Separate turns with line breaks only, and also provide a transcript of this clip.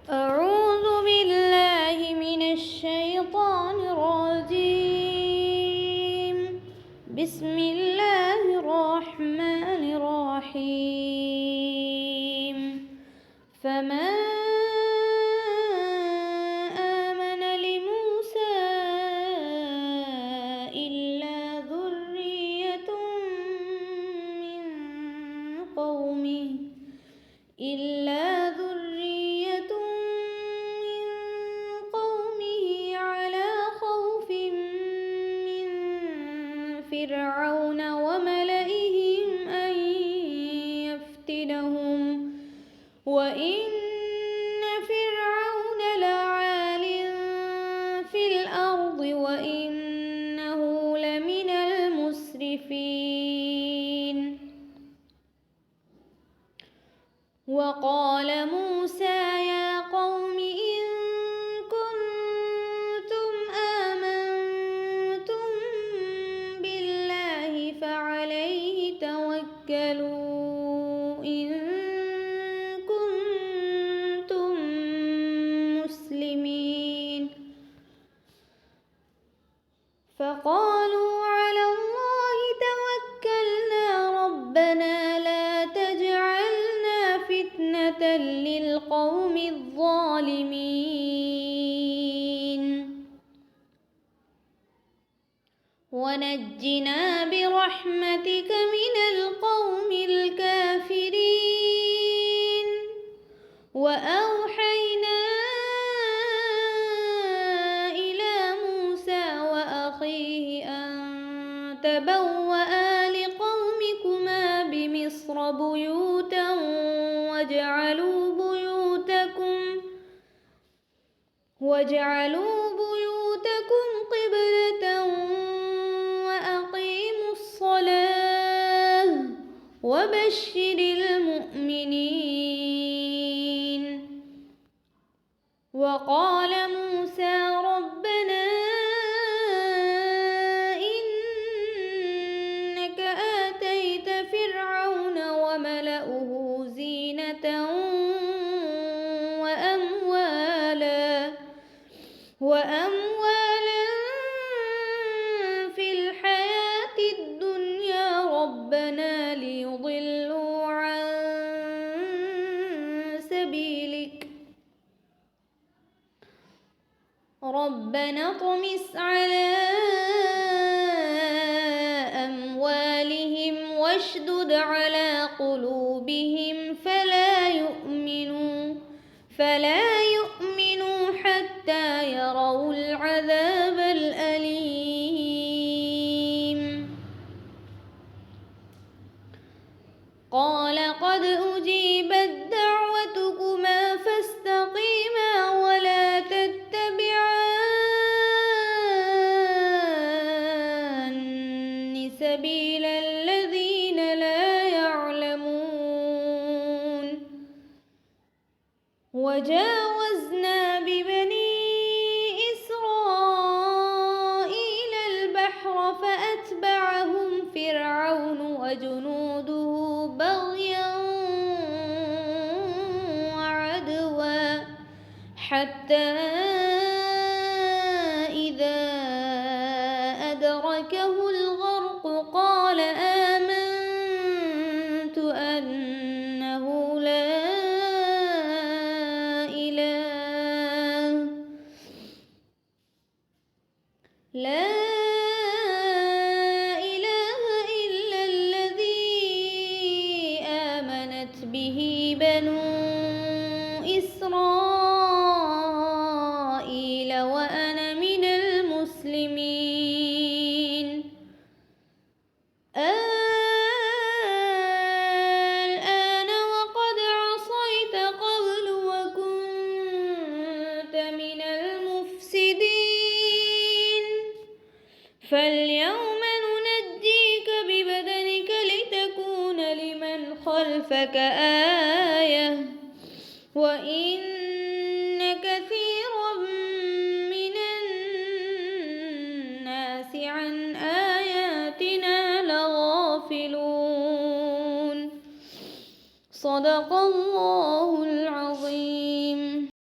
أعوذ بالله من الشيطان الرجيم. بسم الله الرحمن الرحيم. فما آمن لموسى إلا ذرية من قومه على خوف من فرعون وملئهم أن يفتنهم وإن فرعون لعال في الأرض وإنه لمن المسرفين. وقال موسى يا قوم إن كنتم آمنتم بالله فعليه توكلوا إن كنتم مسلمين. فقالوا على الله توكلنا ربنا لا تجعلنا فتنة للقوم الظالمين ونجنا برحمتك من القوم الكافرين. وأوحينا إلى موسى وأخيه أن تبوأ لقومكما بمصر بيوتا واجعلوا بيوتكم قبلة وأقيموا الصلاة وبشر المؤمنين. وقال موسى ربنا إنك آتيت فرعون وملأه زينة وأموالا في الحياة الدنيا ربنا ليضلوا عن سبيلك ربنا اطمس على أموالهم واشدد على قلوبهم فلا يؤمنوا حتى يروا العذاب الأليم. قال قد أجيبت دعوتكما فاستقيما ولا تتبعان سبيل الذين لا يعلمون. وجاوزنا ببني إسرائيل البحر فأتبعهم فرعون وجنوده بغيا وعدوا حتى إذا أدركه الغرق قال آمنت أنه لا إله إلا الذي آمنت به بنو إسرائيل وأنا من المسلمين. الآن وقد عصيت قبل وكنت من المفسدين فاليوم ننجيك ببدنك لتكون لمن خلفك آية وإن كثيرا من الناس عن آياتنا لغافلون. صدق الله